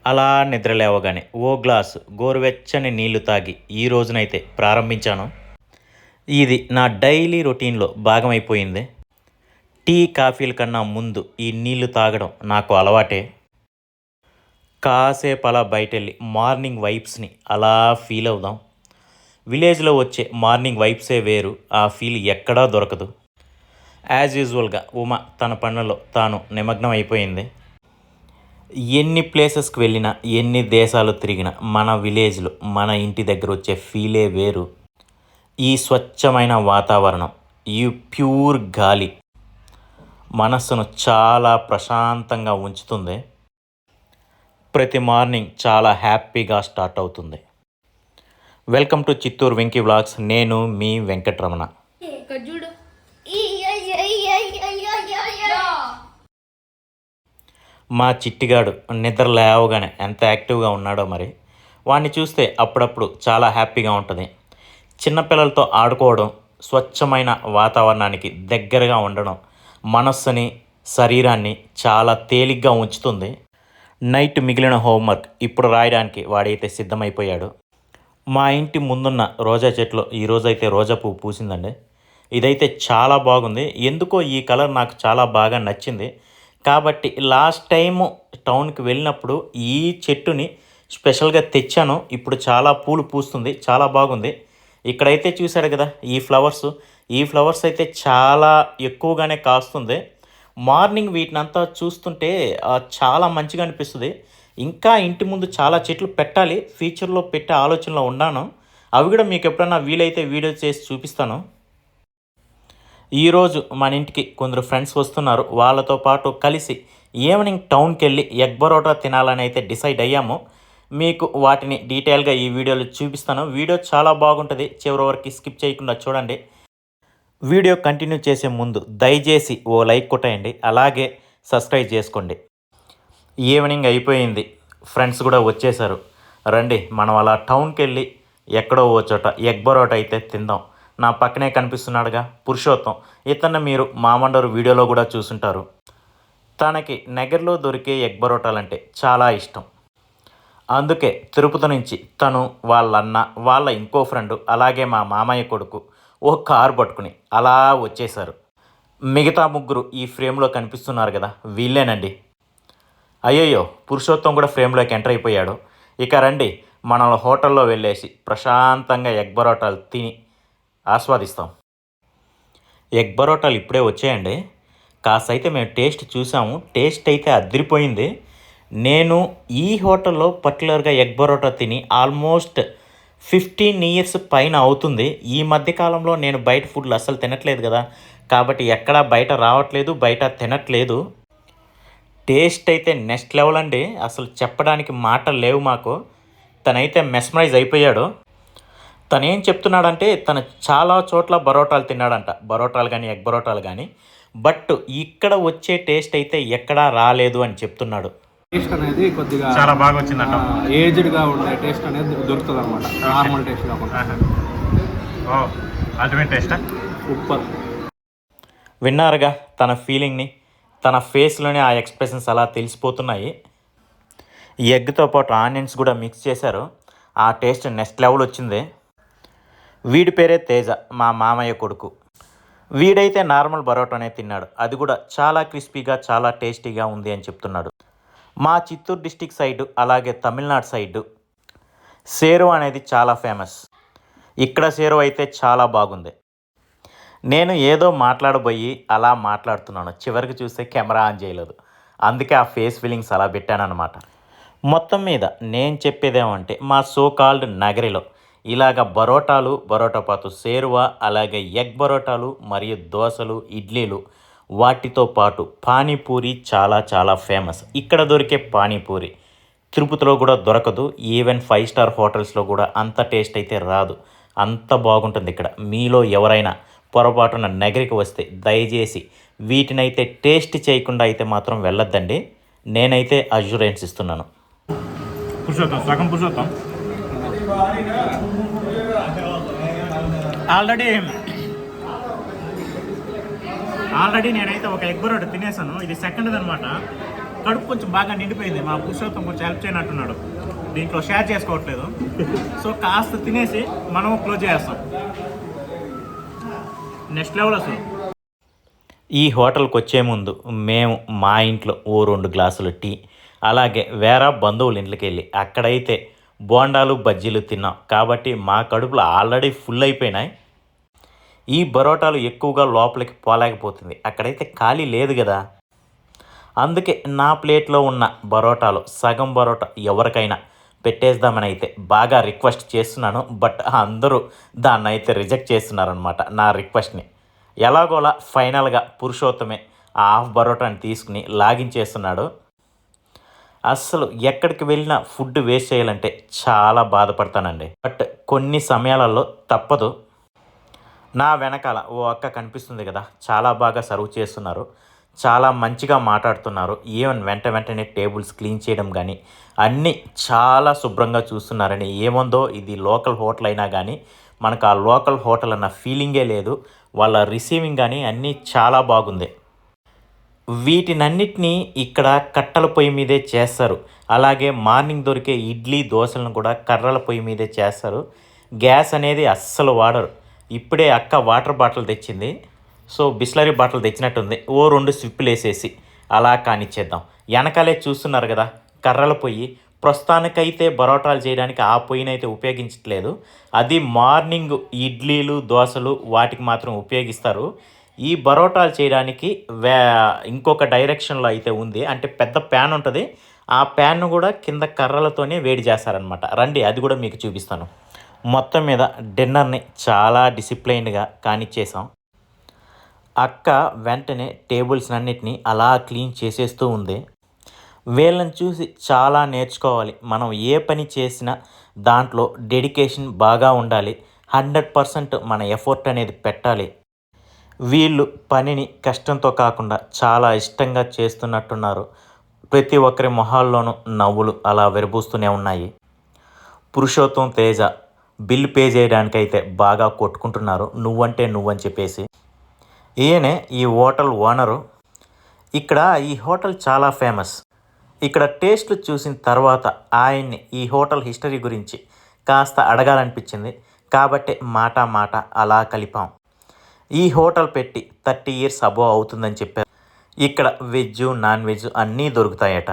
అలా నిద్రలేవగానే ఓ గ్లాసు గోరువెచ్చని నీళ్లు తాగి ఈ రోజునైతే ప్రారంభించాను. ఇది నా డైలీ రొటీన్‌లో భాగమైపోయింది. టీ, కాఫీల కన్నా ముందు ఈ నీళ్లు తాగడం నాకు అలవాటే. కాసేపు అలా బయటెళ్ళి మార్నింగ్ వైబ్స్‌ని అలా ఫీల్ అవుదాం. విలేజ్‌లో వచ్చే మార్నింగ్ వైబ్సే వేరు. ఆ ఫీల్ ఎక్కడా దొరకదు. యాజ్ యూజువల్‌గా ఉమ తన పనులలో తాను నిమగ్నం అయిపోయింది. ఎన్ని ప్లేసెస్‌కి వెళ్ళినా, ఎన్ని దేశాలు తిరిగినా మన విలేజ్‌లో, మన ఇంటి దగ్గర వచ్చే ఫీలే వేరు. ఈ స్వచ్ఛమైన వాతావరణం, ఈ ప్యూర్ గాలి మనస్సును చాలా ప్రశాంతంగా ఉంచుతుంది. ప్రతి మార్నింగ్ చాలా హ్యాపీగా స్టార్ట్ అవుతుంది. Welcome to Chittoor Venky vlogs. నేను మీ వెంకటరమణ. మా చిట్టిగాడు నిద్ర లేవగానే ఎంత యాక్టివ్గా ఉన్నాడో మరి. వాడిని చూస్తే అప్పుడప్పుడు చాలా హ్యాపీగా ఉంటుంది. చిన్నపిల్లలతో ఆడుకోవడం, స్వచ్ఛమైన వాతావరణానికి దగ్గరగా ఉండడం మనస్సుని, శరీరాన్ని చాలా తేలిగ్గా ఉంచుతుంది. నైట్ మిగిలిన హోంవర్క్ ఇప్పుడు రాయడానికి వాడైతే సిద్ధమైపోయాడు. మా ఇంటి ముందున్న రోజా చెట్లు ఈరోజైతే రోజా పువ్వు పూసిందండి. ఇదైతే చాలా బాగుంది. ఎందుకో ఈ కలర్ నాకు చాలా బాగా నచ్చింది. కాబట్టి లాస్ట్ టైము టౌన్కి వెళ్ళినప్పుడు ఈ చెట్టుని స్పెషల్గా తెచ్చాను. ఇప్పుడు చాలా పూలు పూస్తుంది, చాలా బాగుంది. ఇక్కడైతే చూశాడు కదా ఈ ఫ్లవర్స్ అయితే చాలా ఎక్కువగానే కాస్తుంది. మార్నింగ్ వీటినంతా చూస్తుంటే చాలా మంచిగా అనిపిస్తుంది. ఇంకా ఇంటి ముందు చాలా చెట్లు పెట్టాలి, ఫ్యూచర్లో పెట్టే ఆలోచనలో ఉన్నాను. అవి కూడా మీకు ఎప్పుడన్నా వీలైతే వీడియో చేసి చూపిస్తాను. ఈరోజు మన ఇంటికి కొందరు ఫ్రెండ్స్ వస్తున్నారు. వాళ్ళతో పాటు కలిసి ఈవినింగ్ టౌన్కి వెళ్ళి ఎగ్ పరోటా తినాలని అయితే డిసైడ్ అయ్యాము. మీకు వాటిని డీటెయిల్గా ఈ వీడియోలో చూపిస్తాను. వీడియో చాలా బాగుంటుంది, చివరి వరకు స్కిప్ చేయకుండా చూడండి. వీడియో కంటిన్యూ చేసే ముందు దయచేసి ఓ లైక్ కొట్టేయండి, అలాగే సబ్స్క్రైబ్ చేసుకోండి. ఈవినింగ్ అయిపోయింది, ఫ్రెండ్స్ కూడా వచ్చేసారు. రండి మనం అలా టౌన్కి వెళ్ళి ఎక్కడో ఓ చోట ఎగ్ పరోటా అయితే తిందాం. నా పక్కనే కనిపిస్తున్నాడుగా పురుషోత్తం. ఇతన్ని మీరు మామండరు వీడియోలో కూడా చూసుంటారు. తనకి నగర్లో దొరికే ఎగ్ పరోటాలంటే చాలా ఇష్టం. అందుకే తిరుపతి నుంచి తను, వాళ్ళ అన్న, వాళ్ళ ఇంకో ఫ్రెండు, అలాగే మా మామయ్య కొడుకు ఓ కారు పట్టుకుని అలా వచ్చేశారు. మిగతా ముగ్గురు ఈ ఫ్రేమ్లో కనిపిస్తున్నారు కదా, వీళ్ళేనండి. అయ్యయ్యో, పురుషోత్తం కూడా ఫ్రేమ్లోకి ఎంటర్ అయిపోయాడు. ఇక రండి మనం హోటల్లో వెళ్ళేసి ప్రశాంతంగా ఎగ్ పరోటాలు తిని ఆస్వాదిస్తాం. ఎగ్ పరోటాలు ఇప్పుడే వచ్చాయండి. కాసైతే మేము టేస్ట్ చూసాము. టేస్ట్ అయితే అదిరిపోయింది. నేను ఈ హోటల్లో పర్టికులర్గా ఎగ్ పరోటా తిని ఆల్మోస్ట్ 15 ఇయర్స్ పైన అవుతుంది. ఈ మధ్యకాలంలో నేను బయట ఫుడ్లు అస్సలు తినట్లేదు కదా, కాబట్టి ఎక్కడా బయట రావట్లేదు, బయట తినట్లేదు. టేస్ట్ అయితే నెక్స్ట్ లెవెల్ అండి. అసలు చెప్పడానికి మాటలు లేవు మాకు. తనైతే మెస్మరైజ్ అయిపోయాడు. తను ఏం చెప్తున్నాడంటే తను చాలా చోట్ల పరోటాలు తిన్నాడంట, పరోటాలు కానీ ఎగ్ పరోటాలు కానీ, బట్ ఇక్కడ వచ్చే టేస్ట్ అయితే ఎక్కడా రాలేదు అని చెప్తున్నాడు. టేస్ట్ అనేది కొద్దిగా చాలా బాగా వచ్చిందంట. ఏజ్డ్గా ఉండే టేస్ట్ అనేది దొరుకుతుంది అనమాట, నార్మల్ టేస్ట్ కాకుండా. Ultimate taste super. విన్నారుగా తన ఫీలింగ్ని, తన ఫేస్లోనే ఆ ఎక్స్ప్రెషన్స్ అలా తెలిసిపోతున్నాయి. ఎగ్తో పాటు ఆనియన్స్ కూడా మిక్స్ చేశారు. ఆ టేస్ట్ నెక్స్ట్ లెవెల్ వచ్చింది. వీడి పేరే తేజ, మా మామయ్య కొడుకు. వీడైతే నార్మల్ పరోటానే తిన్నాడు. అది కూడా చాలా క్రిస్పీగా, చాలా టేస్టీగా ఉంది అని చెప్తున్నాడు. మా చిత్తూరు డిస్టిక్ సైడు, అలాగే తమిళనాడు సైడు సేరు అనేది చాలా ఫేమస్. ఇక్కడ సేరు అయితే చాలా బాగుంది. నేను ఏదో మాట్లాడబోయి అలా మాట్లాడుతున్నాను, చివరికి చూస్తే కెమెరా ఆన్ చేయలేదు. అందుకే ఆ ఫేస్ ఫీలింగ్స్ అలా పెట్టానన్నమాట. మొత్తం మీద నేను చెప్పేదేమంటే మా సో కాల్డ్ నగరిలో ఇలాగ పరోటాలు, పరోటాపాతు సేరువా, అలాగే ఎగ్ పరోటాలు మరియు దోశలు, ఇడ్లీలు, వాటితో పాటు పానీపూరి చాలా చాలా ఫేమస్. ఇక్కడ దొరికే పానీపూరి తిరుపతిలో కూడా దొరకదు. ఈవెన్ 5 స్టార్ హోటల్స్లో కూడా అంత టేస్ట్ అయితే రాదు. అంత బాగుంటుంది ఇక్కడ. మీలో ఎవరైనా పొరపాటున నగరికి వస్తే దయచేసి వీటినైతే టేస్ట్ చేయకుండా అయితే మాత్రం వెళ్ళొద్దండి. నేనైతే అష్యూరెన్స్ ఇస్తున్నాను. పురుషోత్తం ఆల్రెడీ నేనైతే ఒక ఎగ్ పరోటా తినేసాను. ఇది సెకండ్ అనమాట. కడుపు కొంచెం బాగా నిండిపోయింది. మా పురుషోత్తం కొంచెం హెల్ప్ చేయనట్టున్నాడు, దీంట్లో షేర్ చేసుకోవట్లేదు. సో కాస్త తినేసి మనం క్లోజ్ చేస్తాం. నెక్స్ట్ లెవెల్ అసలు. ఈ హోటల్కి వచ్చే ముందు మేము మా ఇంట్లో ఓ 2 గ్లాసులు టీ, అలాగే వేరే బంధువుల ఇంట్లోకి వెళ్ళి అక్కడైతే బోండాలు బజ్జీలు తిన్నాం. కాబట్టి మా కడుపులో ఆల్రెడీ ఫుల్ అయిపోయినాయి. ఈ బరోటాలు ఎక్కువగా లోపలికి పోలేకపోతుంది, అక్కడైతే ఖాళీ లేదు కదా. అందుకే నా ప్లేట్లో ఉన్న బరోటాలు సగం బరోటా ఎవరికైనా పెట్టేద్దామని అయితే బాగా రిక్వెస్ట్ చేస్తున్నాను. బట్ అందరూ దాన్ని అయితే రిజెక్ట్ చేస్తున్నారనమాట నా రిక్వెస్ట్ని. ఎలాగోలా ఫైనల్గా పురుషోత్తమే ఆ హాఫ్ బరోటాని తీసుకుని లాగించేస్తున్నాడు. అస్సలు ఎక్కడికి వెళ్ళినా ఫుడ్ వేస్ట్ చేయాలంటే చాలా బాధపడతానండి. బట్ కొన్ని సమయాలలో తప్పదు. నా వెనకాల ఓ అక్క కనిపిస్తుంది కదా, చాలా బాగా సర్వ్ చేస్తున్నారు, చాలా మంచిగా మాట్లాడుతున్నారు. ఈవెన్ వెంటనే టేబుల్స్ క్లీన్ చేయడం కానీ అన్నీ చాలా శుభ్రంగా చూస్తున్నారని. ఏముందో ఇది లోకల్ హోటల్ అయినా కానీ మనకు ఆ లోకల్ హోటల్ అన్న ఫీలింగే లేదు. వాళ్ళ రిసీవింగ్ కానీ అన్నీ చాలా బాగుంది. వీటినన్నిటినీ ఇక్కడ కట్టెల పొయ్యి మీదే చేస్తారు. అలాగే మార్నింగ్ దొరికే ఇడ్లీ దోశలను కూడా కర్రల పొయ్యి మీదే చేస్తారు. గ్యాస్ అనేది అస్సలు వాడరు. ఇప్పుడే అక్క వాటర్ బాటిల్ తెచ్చింది, సో బిస్లరీ బాటిల్ తెచ్చినట్టుంది. ఓ 2 స్విప్పులు వేసేసి అలా కానిచ్చేద్దాం. వెనకాలే చూస్తున్నారు కదా కర్రల పొయ్యి. ప్రస్తుతానికైతే బరోటాలు చేయడానికి ఆ పొయ్యినైతే ఉపయోగించట్లేదు. అది మార్నింగ్ ఇడ్లీలు దోశలు వాటికి మాత్రం ఉపయోగిస్తారు. ఈ బరోటాలు చేయడానికి ఇంకొక డైరెక్షన్లో అయితే ఉంది, అంటే పెద్ద ప్యాన్ ఉంటుంది. ఆ ప్యాన్ను కూడా కింద కర్రలతోనే వేడి చేస్తారనమాట. రండి అది కూడా మీకు చూపిస్తాను. మొత్తం మీద డిన్నర్ని చాలా డిసిప్లైన్డ్గా కానిచ్చేసాం. అక్క వెంటనే టేబుల్స్ అన్నిటినీ అలా క్లీన్ చేసేస్తూ ఉంది. వీళ్ళని చూసి చాలా నేర్చుకోవాలి. మనం ఏ పని చేసినా దాంట్లో డెడికేషన్ బాగా ఉండాలి. 100% మన ఎఫర్ట్ అనేది పెట్టాలి. వీళ్ళు పనిని కష్టంతో కాకుండా చాలా ఇష్టంగా చేస్తున్నట్టున్నారు. ప్రతి ఒక్కరి మొహాల్లోనూ నవ్వులు అలా విరబూస్తూనే ఉన్నాయి. పురుషోత్తం తేజ బిల్ పే చేయడానికైతే బాగా కొట్టుకుంటున్నారు, నువ్వంటే నువ్వని చెప్పేసి. ఈయనే ఈ హోటల్ ఓనరు. ఇక్కడ ఈ హోటల్ చాలా ఫేమస్. ఇక్కడ టేస్ట్లు చూసిన తర్వాత ఆయన్ని ఈ హోటల్ హిస్టరీ గురించి కాస్త అడగాలనిపించింది. కాబట్టి మాట అలా కలిపాం. ఈ హోటల్ పెట్టి 30 years అబోవ్ అవుతుందని చెప్పారు. ఇక్కడ వెజ్ నాన్ వెజ్ అన్నీ దొరుకుతాయట.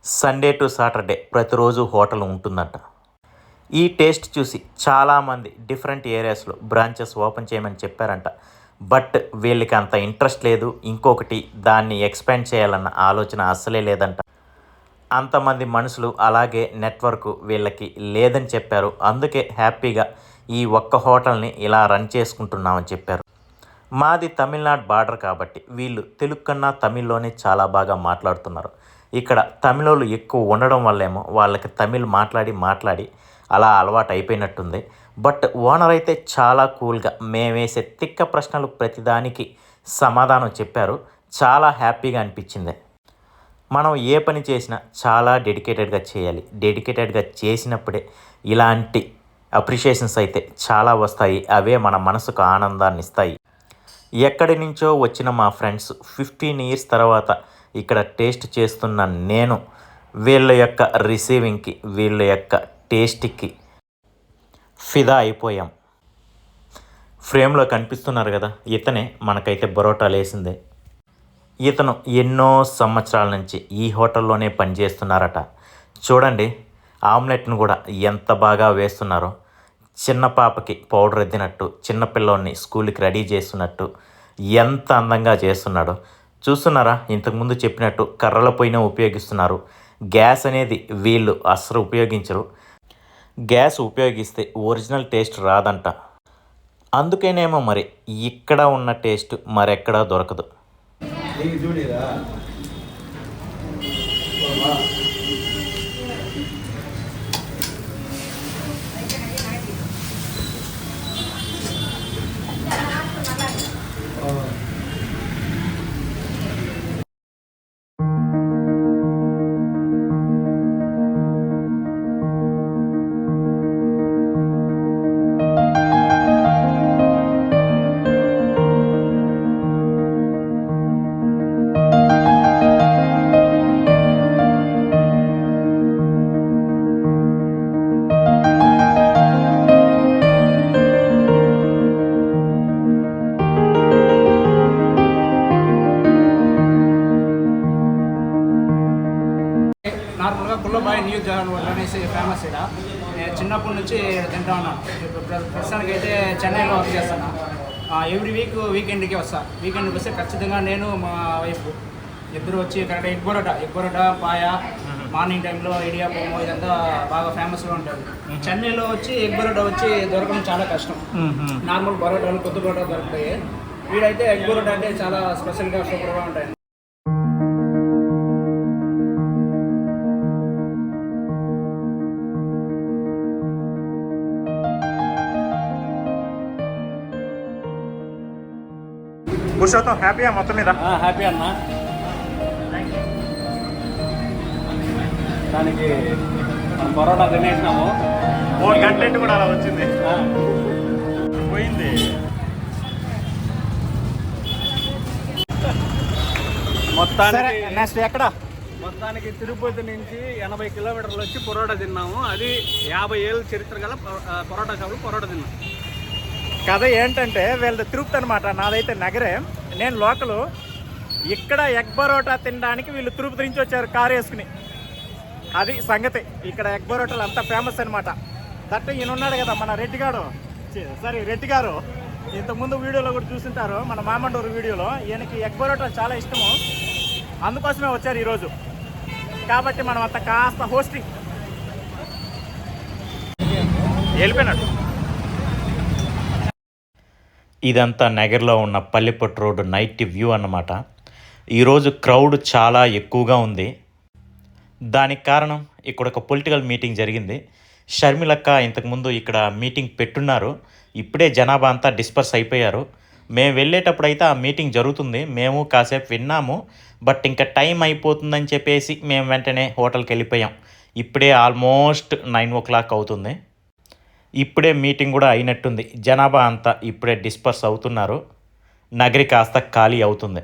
సండే టు సాటర్డే ప్రతిరోజు హోటల్ ఉంటుందట. ఈ టేస్ట్ చూసి చాలామంది డిఫరెంట్ ఏరియాస్లో బ్రాంచెస్ ఓపెన్ చేయమని చెప్పారంట. బట్ వీళ్ళకి అంత ఇంట్రెస్ట్ లేదు. ఇంకొకటి దాన్ని ఎక్స్పాండ్ చేయాలన్న ఆలోచన అస్సలే లేదంట. అంతమంది మనుషులు అలాగే నెట్వర్క్ వీళ్ళకి లేదని చెప్పారు. అందుకే హ్యాపీగా ఈ ఒక్క హోటల్ని ఇలా రన్ చేసుకుంటున్నామని చెప్పారు. మాది తమిళనాడు బార్డర్ కాబట్టి వీళ్ళు తెలుగు కన్నా తమిళ్లోనే చాలా బాగా మాట్లాడుతున్నారు. ఇక్కడ తమిళోళ్ళు ఎక్కువ ఉండడం వల్లేమో వాళ్ళకి తమిళ్ మాట్లాడి అలా అలవాటు అయిపోయినట్టుంది. బట్ ఓనర్ అయితే చాలా కూల్గా మేమేసే తిక్క ప్రశ్నలు ప్రతిదానికి సమాధానం చెప్పారు. చాలా హ్యాపీగా అనిపించింది. మనం ఏ పని చేసినా చాలా డెడికేటెడ్గా చేయాలి. డెడికేటెడ్గా చేసినప్పుడే ఇలాంటి అప్రిషియేషన్స్ అయితే చాలా వస్తాయి. అవే మన మనసుకు ఆనందాన్ని ఇస్తాయి. ఎక్కడి నుంచో వచ్చిన మా ఫ్రెండ్స్ 15 years తర్వాత ఇక్కడ టేస్ట్ చేస్తున్న నేను వీళ్ళ యొక్క రిసీవింగ్కి వీళ్ళ యొక్క టేస్ట్కి ఫిదా అయిపోయాం. ఫ్రేమ్లో కనిపిస్తున్నారు కదా, ఇతనే మనకైతే బరోటాలు వేసిందే. ఇతను ఎన్నో సంవత్సరాల నుంచి ఈ హోటల్లోనే పనిచేస్తున్నారట. చూడండి ఆమ్లెట్ను కూడా ఎంత బాగా వేస్తున్నారో. చిన్న పాపకి పౌడర్ ఎద్దినట్టు, చిన్నపిల్లోని స్కూల్కి రెడీ చేస్తున్నట్టు ఎంత అందంగా చేస్తున్నాడో చూస్తున్నారా. ఇంతకుముందు చెప్పినట్టు కర్రల పొయ్యినే ఉపయోగిస్తున్నారు. గ్యాస్ అనేది వీళ్ళు అస్సలు ఉపయోగించరు. గ్యాస్ ఉపయోగిస్తే ఒరిజినల్ టేస్ట్ రాదంట. అందుకేనేమో మరి ఇక్కడ ఉన్న టేస్ట్ మరెక్కడా దొరకదు. పుల్లబాయి న్యూ జగన్ రోడ్ అనేసి ఫేమస్ ఇక్కడ. నేను చిన్నప్పటి నుంచి తింటా ఉన్నాను. ఇప్పుడు ప్రస్తుతానికి అయితే చెన్నైలో వర్క్ చేస్తాను. ఎవ్రీ వీకెండ్కి వస్తాను. వీకెండ్కి వస్తే ఖచ్చితంగా నేను మా వైఫ్ ఇద్దరు వచ్చి కరెక్ట్ ఎగ్ బరోటా పాయ మార్నింగ్ టైంలో ఇడియాపము ఇదంతా బాగా ఫేమస్గా ఉంటుంది. చెన్నైలో వచ్చి ఎగ్ బరోటా వచ్చి దొరకడం చాలా కష్టం. నార్మల్ బరోటాలు కొత్త బరోటా దొరుకుతాయి. వీడైతే ఎగ్ బరోటా అంటే చాలా స్పెషల్గా సూపర్గా ఉంటాయి. పురుషోత్తం హ్యాపీయా మొత్తం మీద? హ్యాపీ అన్న. దానికి మనం పరోటా తినేసినాము. కంటెంట్ కూడా అలా వచ్చింది పోయింది. మొత్తానికి నెక్స్ట్ ఎక్కడ? మొత్తానికి తిరుపతి నుంచి 80 కిలోమీటర్లు వచ్చి పరోటా తిన్నాము. అది 50 ఏళ్ళ చరిత్ర గల పరోటా షాపులు పరోటా తిన్నాం. కథ ఏంటంటే వీళ్ళది తిరుపతి అనమాట, నాదైతే నగరే, నేను లోకలు. ఇక్కడ ఎగ్ బరోటా తినడానికి వీళ్ళు తిరుపతి నుంచి వచ్చారు కారు వేసుకుని. అది సంగతి. ఇక్కడ ఎగ్ బరోటాలు అంతా ఫేమస్ అనమాట. దట్ ఈయన ఉన్నాడు కదా మన రెడ్డి గారు, ఇంతకుముందు వీడియోలో కూడా చూసింటారు, మన మామండూరు వీడియోలో. ఈయనకి ఎగ్ బరోటా చాలా ఇష్టము, అందుకోసమే వచ్చారు ఈరోజు. కాబట్టి మనం అంత కాస్త హోస్టింగ్ వెళ్ళిపోయినట్టు. ఇదంతా నగర్లో ఉన్న పల్లెపట్టు రోడ్డు నైట్ వ్యూ అన్నమాట. ఈరోజు క్రౌడ్ చాలా ఎక్కువగా ఉంది. దానికి కారణం ఇక్కడ ఒక పొలిటికల్ మీటింగ్ జరిగింది. షర్మిలక్క ఇంతకుముందు ఇక్కడ మీటింగ్ పెట్టున్నారు. ఇప్పుడే జనాభా అంతా డిస్పర్స్ అయిపోయారు. మేము వెళ్ళేటప్పుడు అయితే ఆ మీటింగ్ జరుగుతుంది. మేము కాసేపు విన్నాము. బట్ ఇంకా టైం అయిపోతుందని చెప్పేసి మేము వెంటనే హోటల్కి వెళ్ళిపోయాం. ఇప్పుడే ఆల్మోస్ట్ 9 o'clock అవుతుంది. ఇప్పుడే మీటింగ్ కూడా అయినట్టుంది. జనాభా అంతా ఇప్పుడే డిస్పర్స్ అవుతున్నారు. నగరి కాస్త ఖాళీ అవుతుంది.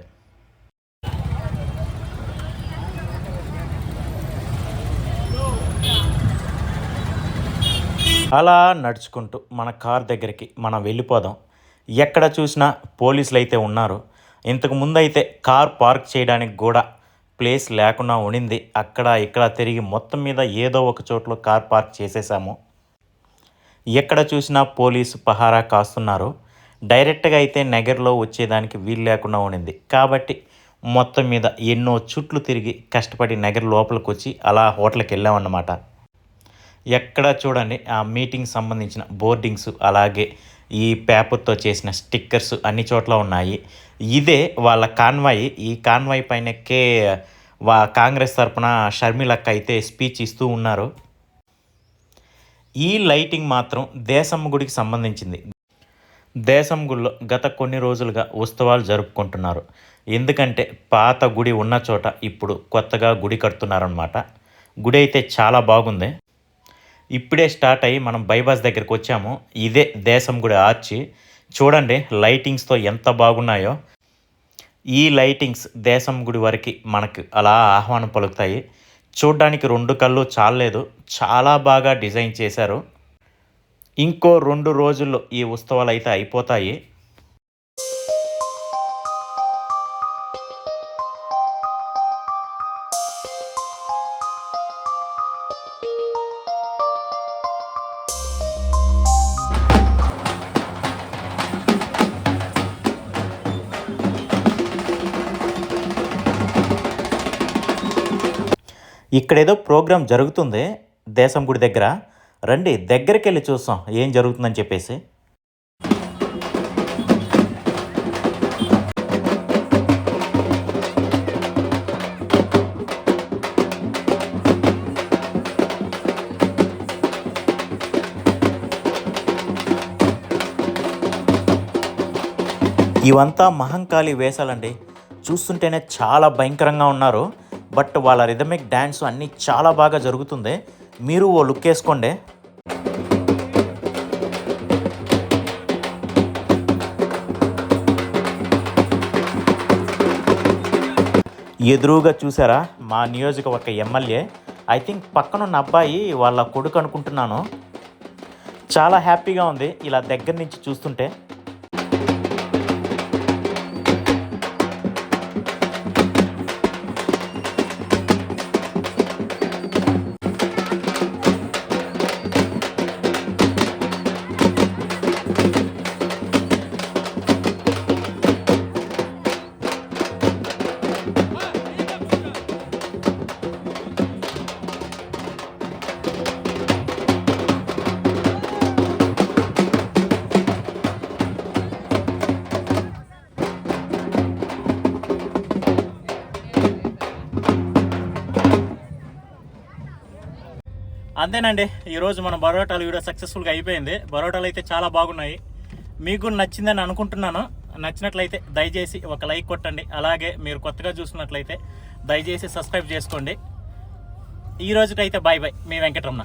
అలా నడుచుకుంటూ మన కార్ దగ్గరికి మనం వెళ్ళిపోదాం. ఎక్కడ చూసినా పోలీసులు అయితే ఉన్నారు. ఇంతకు ముందు అయితే కార్ పార్క్ చేయడానికి కూడా ప్లేస్ లేకుండా ఉండింది. అక్కడ ఇక్కడ తిరిగి మొత్తం మీద ఏదో ఒక చోట్లో కార్ పార్క్ చేసేసాము. ఎక్కడ చూసినా పోలీసు పహారా కాస్తున్నారు. డైరెక్ట్గా అయితే నగర్లో వచ్చేదానికి వీలు లేకుండా ఉండింది. కాబట్టి మొత్తం మీద ఎన్నో చుట్లు తిరిగి కష్టపడి నగర్ లోపలికి వచ్చి అలా హోటల్కి వెళ్ళామన్నమాట. ఎక్కడ చూడండి ఆ మీటింగ్ సంబంధించిన బోర్డింగ్స్, అలాగే ఈ పేపర్తో చేసిన స్టిక్కర్స్ అన్ని చోట్ల ఉన్నాయి. ఇదే వాళ్ళ కాన్వాయ్. ఈ కాన్వాయ్ పైనకే కాంగ్రెస్ తరపున షర్మిలక్క అయితే స్పీచ్ ఇస్తూ ఉన్నారు. ఈ లైటింగ్ మాత్రం దేశమ్మ గుడికి సంబంధించింది. దేశమ్మ గుడిలో గత కొన్ని రోజులుగా ఉత్సవాలు జరుపుకుంటున్నారు. ఎందుకంటే పాత గుడి ఉన్న చోట ఇప్పుడు కొత్తగా గుడి కడుతున్నారనమాట. గుడి అయితే చాలా బాగుంది. ఇప్పుడే స్టార్ట్ అయ్యి మనం బైపాస్ దగ్గరికి వచ్చాము. ఇదే దేశం గుడి ఆర్చి. చూడండి లైటింగ్స్తో ఎంత బాగున్నాయో. ఈ లైటింగ్స్ దేశం గుడి వరకు మనకు అలా ఆహ్వానం పలుకుతాయి. చూడ్డానికి 2 కళ్ళు చాలలేదు, చాలా బాగా డిజైన్ చేశారు. ఇంకో 2 రోజుల్లో ఈ ఉత్సవాలు అయితే అయిపోతాయి. ఇక్కడేదో ప్రోగ్రాం జరుగుతుంది దేశం గుడి దగ్గర. రండి దగ్గరికి వెళ్ళి చూస్తాం ఏం జరుగుతుందని చెప్పేసి. ఇవంతా మహంకాళి వేషాలండి. చూస్తుంటేనే చాలా భయంకరంగా ఉన్నారు. బట్ వాళ్ళ రిథమిక్ డ్యాన్స్ అన్నీ చాలా బాగా జరుగుతుంది. మీరు ఓ లుక్ వేసుకోండి. ఎదురుగా చూసారా మా నియోజకవర్గ ఎమ్మెల్యే. ఐ థింక్ పక్కనున్న అబ్బాయి వాళ్ళ కొడుకు అనుకుంటున్నాను. చాలా హ్యాపీగా ఉంది ఇలా దగ్గర నుంచి చూస్తుంటే. అంతేనండి, ఈరోజు మన బరోటాలు వీడియో సక్సెస్ఫుల్గా అయిపోయింది. బరోటాలు అయితే చాలా బాగున్నాయి. మీకు కూడా నచ్చిందని అనుకుంటున్నాను. నచ్చినట్లయితే దయచేసి ఒక లైక్ కొట్టండి. అలాగే మీరు కొత్తగా చూసినట్లయితే దయచేసి సబ్స్క్రైబ్ చేసుకోండి. ఈ రోజుకైతే బాయ్ బాయ్, మీ వెంకటరమణ.